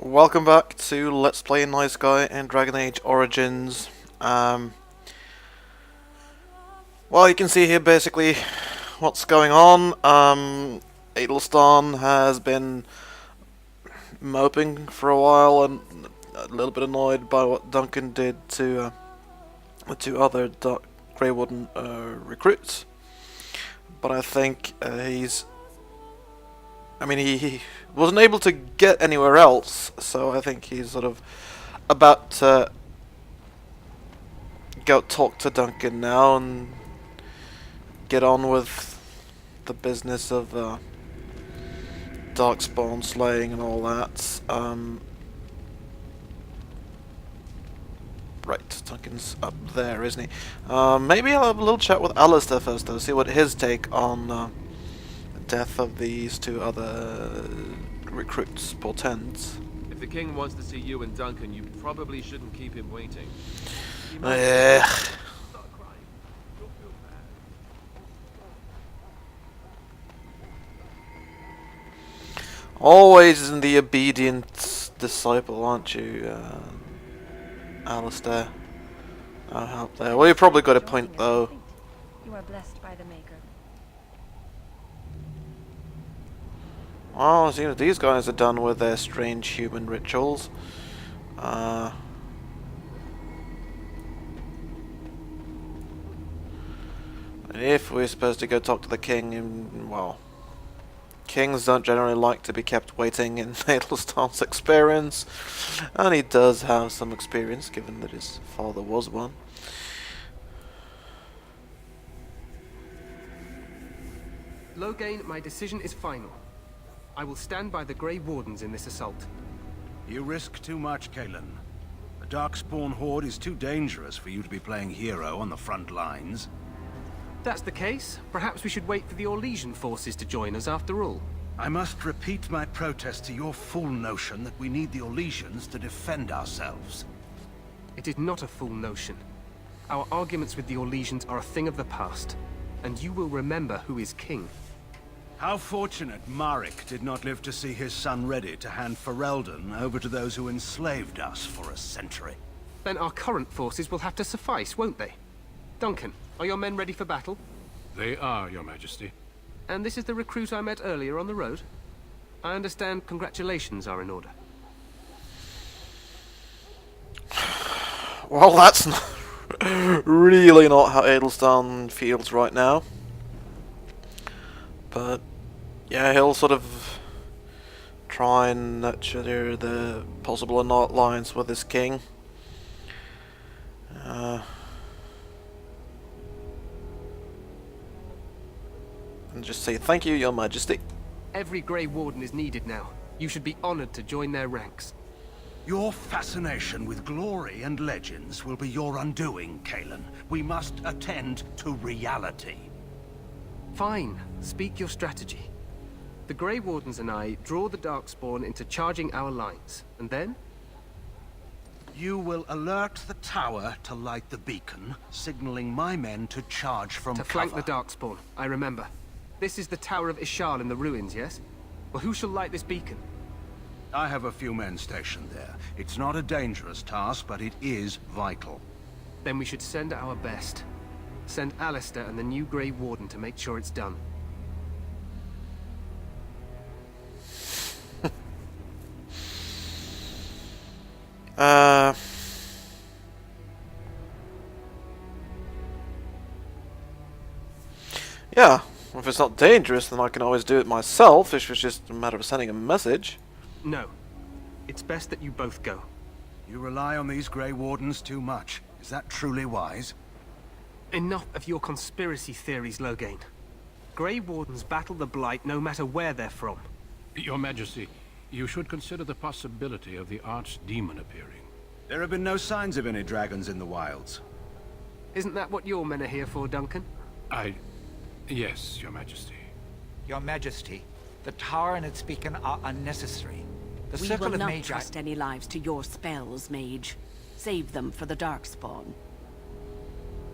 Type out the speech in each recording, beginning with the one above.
Welcome back to Let's Play Nice Guy and Dragon Age Origins. Well, you can see here basically what's going on. Adelstan has been moping for a while and a little bit annoyed by what Duncan did to the two other Grey Warden recruits. But I think he wasn't able to get anywhere else, so I think he's sort of about to go talk to Duncan now and get on with the business of Darkspawn slaying and all that. Right, Duncan's up there, isn't he? Maybe I'll have a little chat with Alistair first, though, see what his take on death of these two other recruits portends. If the king wants to see you and Duncan, you probably shouldn't keep him waiting. Always in the obedient disciple, aren't you, Alistair? I'll help there. Well, you probably got a point, though. You are blessed by the Maker. Well, as these guys are done with their strange human rituals. If we're supposed to go talk to the king, and, well, kings don't generally like to be kept waiting in Adelstan's experience, and he does have some experience, given that his father was one. Loghain, my decision is final. I will stand by the Grey Wardens in this assault. You risk too much, Cailan. The Darkspawn horde is too dangerous for you to be playing hero on the front lines. If that's the case, perhaps we should wait for the Orlesian forces to join us after all. I must repeat my protest to your fool notion that we need the Orlesians to defend ourselves. It is not a fool notion. Our arguments with the Orlesians are a thing of the past, and you will remember who is king. How fortunate Marek did not live to see his son ready to hand Ferelden over to those who enslaved us for a century. Then our current forces will have to suffice, won't they? Duncan, are your men ready for battle? They are, Your Majesty. And this is the recruit I met earlier on the road? I understand congratulations are in order. Well, that's really not how Adelstan feels right now. But yeah, he'll sort of try and nurture the possible alliance with his king. And just say thank you, Your Majesty. Every Grey Warden is needed now. You should be honored to join their ranks. Your fascination with glory and legends will be your undoing, Cailan. We must attend to reality. Fine. Speak your strategy. The Grey Wardens and I draw the Darkspawn into charging our lines, and then? You will alert the tower to light the beacon, signaling my men to charge from To cover. flank the Darkspawn, I remember. This is the Tower of Ishal in the ruins, yes? Well, who shall light this beacon? I have a few men stationed there. It's not a dangerous task, but it is vital. Then we should send our best. Send Alistair and the new Grey Warden to make sure it's done. Yeah, if it's not dangerous, then I can always do it myself. It was just a matter of sending a message. No. It's best that you both go. You rely on these Grey Wardens too much. Is that truly wise? Enough of your conspiracy theories, Loghain. Grey Wardens battle the Blight no matter where they're from. Your Majesty, you should consider the possibility of the archdemon appearing. There have been no signs of any dragons in the wilds. Isn't that what your men are here for, Duncan? Yes, Your Majesty. Your Majesty, the tower and its beacon are unnecessary. The We circle will of not Magi... trust any lives to your spells, mage. Save them for the Darkspawn.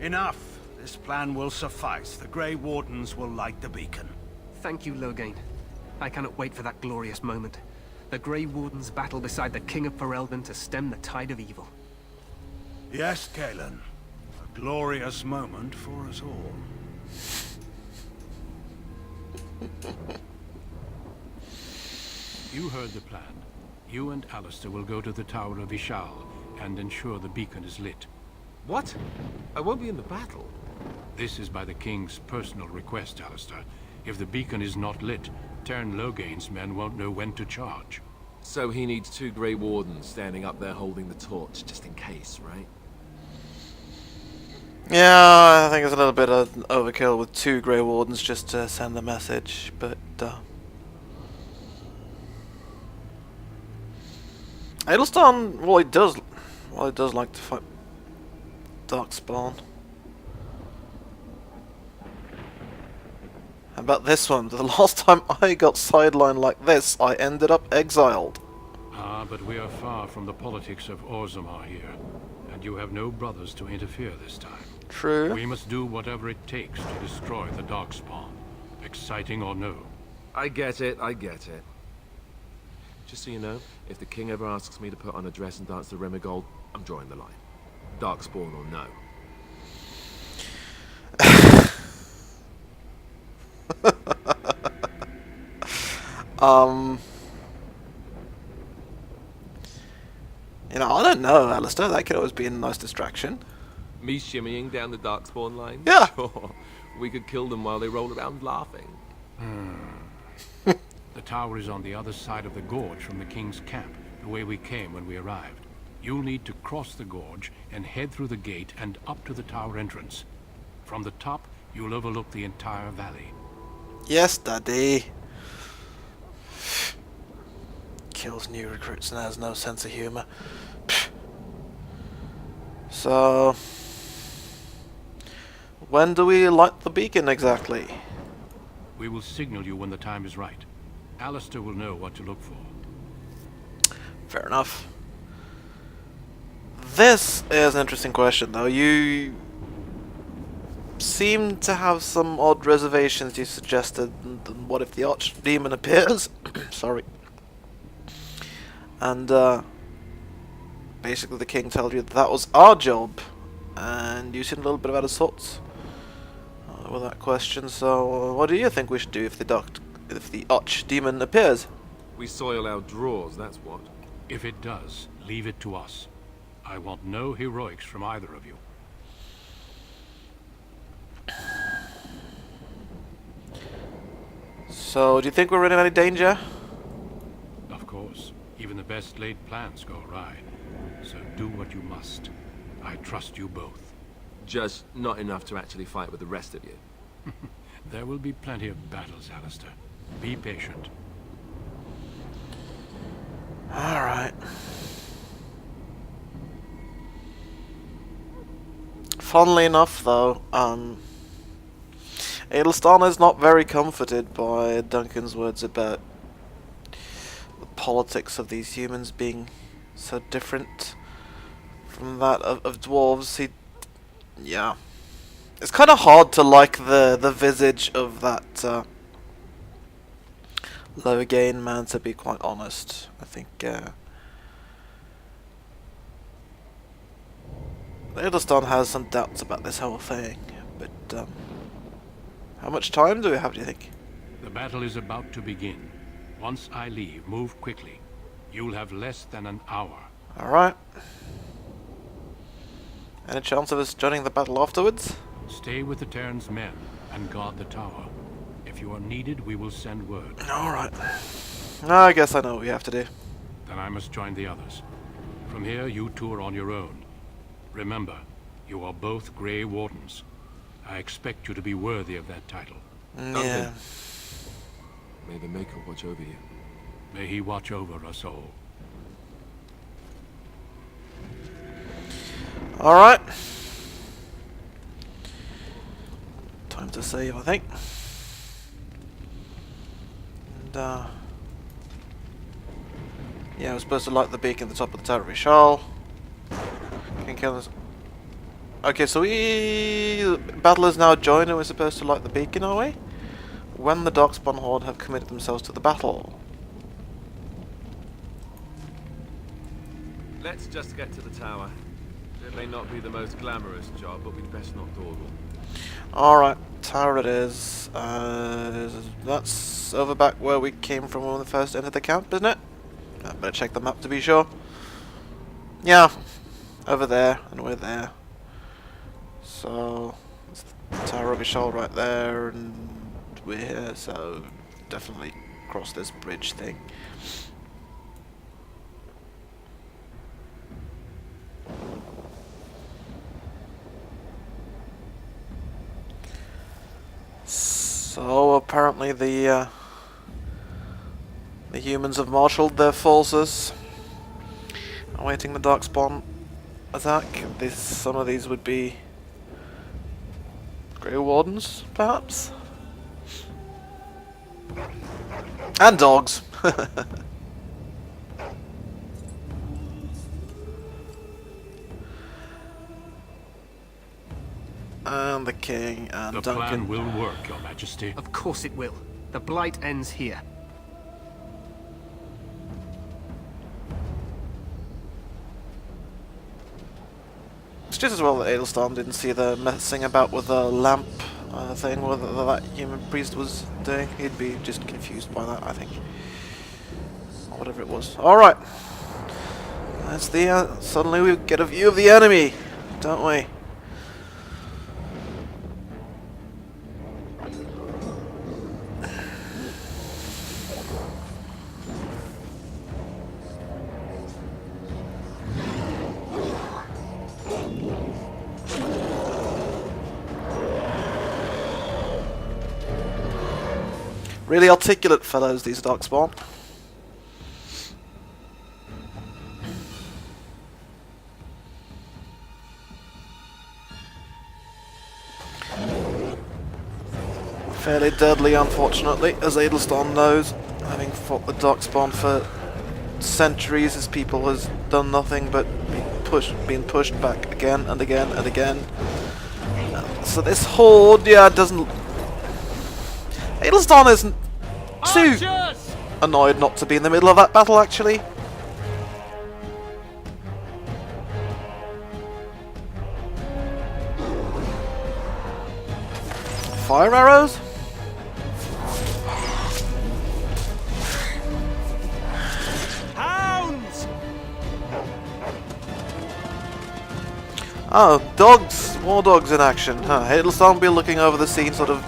Enough. This plan will suffice. The Grey Wardens will light the beacon. Thank you, Loghain. I cannot wait for that glorious moment. The Grey Wardens battle beside the King of Ferelden to stem the tide of evil. Yes, Kalen. A glorious moment for us all. You heard the plan. You and Alistair will go to the Tower of Ishal and ensure the beacon is lit. What? I won't be in the battle. This is by the King's personal request, Alistair. If the beacon is not lit, Tern Loghain's men won't know when to charge. So he needs 2 Grey Wardens standing up there holding the torch, just in case, right? Yeah, I think it's a little bit of overkill with 2 Grey Wardens just to send the message, but Edelstein, well, he does like to fight Darkspawn. How about this one? The last time I got sidelined like this, I ended up exiled. Ah, but we are far from the politics of Orzammar here, and you have no brothers to interfere this time. True. We must do whatever it takes to destroy the Darkspawn, exciting or no. I get it, I get it. Just so you know, if the king ever asks me to put on a dress and dance to Remigold, I'm drawing the line. Darkspawn or no. You know, I don't know, Alistair. That could always be a nice distraction. Me shimmying down the Darkspawn line? Yeah. Sure. We could kill them while they roll around laughing. The tower is on the other side of the gorge from the King's camp, the way we came when we arrived. You'll need to cross the gorge and head through the gate and up to the tower entrance. From the top, you'll overlook the entire valley. Yes, Daddy. Kills new recruits and has no sense of humor. So, when do we light the beacon exactly? We will signal you when the time is right. Alistair will know what to look for. Fair enough. This is an interesting question, though. You seem to have some odd reservations. You suggested, what if the archdemon appears? Sorry. And basically the king told you that was our job, and you seemed a little bit out of sorts with that question. So, what do you think we should do if the archdemon appears? We soil our drawers, that's what. If it does, leave it to us. I want no heroics from either of you. So, do you think we're in any danger? Of course, even the best laid plans go awry. So do what you must. I trust you both. Just not enough to actually fight with the rest of you. There will be plenty of battles, Alistair. Be patient. Alright. Funnily enough, though, Adelstan is not very comforted by Duncan's words about the politics of these humans being so different from that of dwarves. Yeah. It's kind of hard to like the visage of that Loghain man, to be quite honest. I think Adelstan has some doubts about this whole thing, but how much time do we have, do you think? The battle is about to begin. Once I leave, move quickly. You'll have less than an hour. Alright. Any chance of us joining the battle afterwards? Stay with the Terran's men and guard the tower. If you are needed, we will send word. Alright. I guess I know what we have to do. Then I must join the others. From here, you two are on your own. Remember, you are both Grey Wardens. I expect you to be worthy of that title. Yeah. May the Maker watch over you. May he watch over us all. Alright. Time to save, I think. And, yeah, we're supposed to light the beacon at the top of the Tower of Ishal. Can kill us. Okay, so battle is now joined and we're supposed to light the beacon, are we? When the Darkspawn Horde have committed themselves to the battle. Let's just get to the tower. It may not be the most glamorous job, but we'd best not dawdle. Alright, tower it is. That's over back where we came from when we first entered the camp, isn't it? I better check the map to be sure. Yeah, over there, and we're there. So, it's the Tower of Ishal right there, and we're here, so definitely cross this bridge thing. So apparently the humans have marshalled their forces, awaiting the Darkspawn attack. Some of these would be Grey Wardens, perhaps, and dogs. And the king and The Duncan. plan will work, Your Majesty. Of course it will. The blight ends here. It's just as well that Adelstorm didn't see the messing about with the lamp thing that human priest was doing. He'd be just confused by that, I think. Or whatever it was. Alright. That's the... suddenly we get a view of the enemy, don't we? Really articulate fellows, these Darkspawn. Fairly deadly, unfortunately, as Adelstorm knows. Having fought the Darkspawn for centuries, his people has done nothing but been pushed back again and again and again. So this horde, yeah, doesn't... Adelstorm isn't too annoyed not to be in the middle of that battle, actually. Fire arrows? Hounds! Oh, dogs! More dogs in action. Huh. Adelstorm will be looking over the scene sort of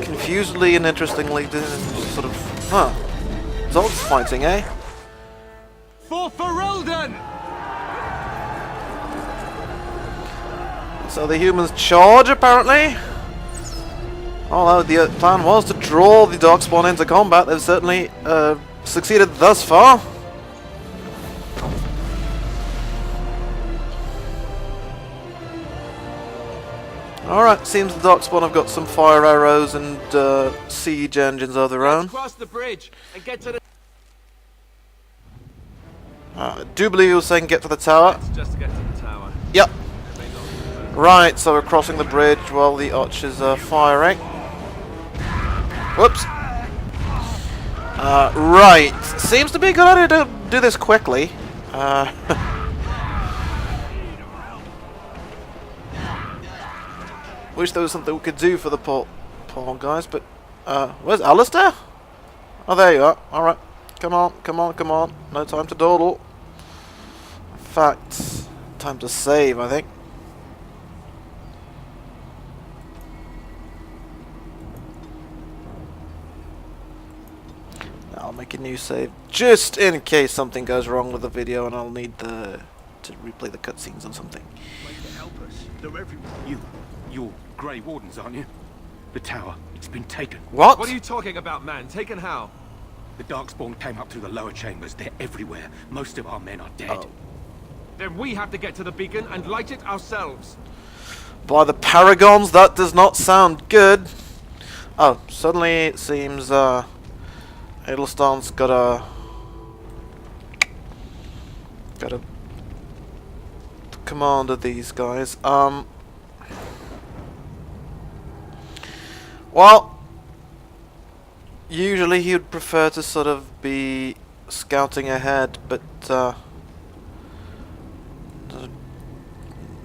confusedly and interestingly, sort of, huh. Dogs fighting, eh? For Ferelden! So the humans charge, apparently. Although the plan was to draw the Darkspawn into combat, they've certainly succeeded thus far. Alright, seems the Darkspawn have got some fire arrows and siege engines of their own. Cross the bridge and get to the... I do believe you were saying get to the tower. Let's just get to the tower. Yep. It may not be the most... Right, so we're crossing the bridge while the archers are firing. Whoops. Right. Seems to be a good idea to do this quickly. Wish there was something we could do for the poor guys, but... where's Alistair? Oh, there you are. Alright. Come on, come on, come on. No time to dawdle. In fact, time to save, I think. I'll make a new save just in case something goes wrong with the video and I'll need to replay the cutscenes or something. To help us. They're everywhere. You're Grey Wardens, aren't you? The tower, it's been taken. What? What are you talking about, man? Taken how? The Darkspawn came up through the lower chambers. They're everywhere. Most of our men are dead. Oh. Then we have to get to the beacon and light it ourselves. By the Paragons, that does not sound good. Oh, suddenly it seems Adelstorm's got a command of these guys. Well, usually he would prefer to sort of be scouting ahead, but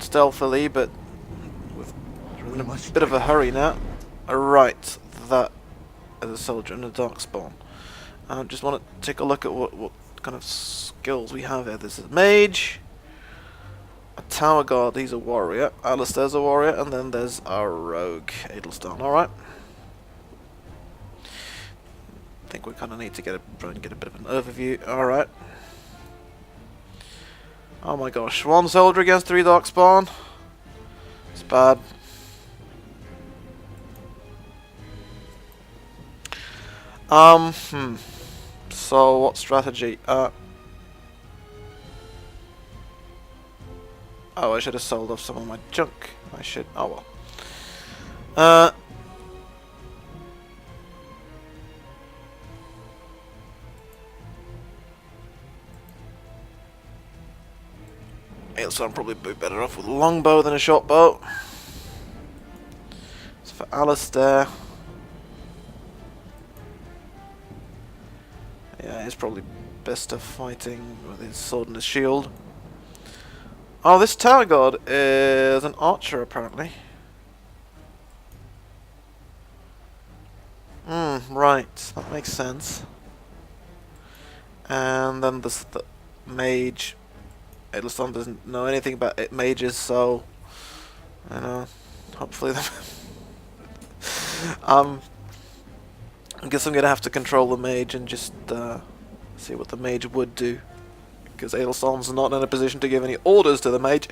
stealthily, but we're in a must bit of a hurry now. Right, that is a soldier and a Darkspawn. I just want to take a look at what kind of skills we have here. This is a mage, a tower guard, he's a warrior, Alistair's a warrior, and then there's our rogue, Adelstone. Alright. I think we kind of need to try and get a bit of an overview. Alright. Oh my gosh, 1 soldier against 3 Darkspawn. It's bad. So what strategy? Oh, I should have sold off some of my junk. I should. Oh well. So I'm probably better off with a longbow than a short bow. So for Alistair, yeah, he's probably best off fighting with his sword and his shield. Oh, this tower guard is an archer apparently. Right, that makes sense. And then there's the mage. Adelstone doesn't know anything about mages, so you know, hopefully I guess I'm gonna have to control the mage and just see what the mage would do, because Adelstone's not in a position to give any orders to the mage.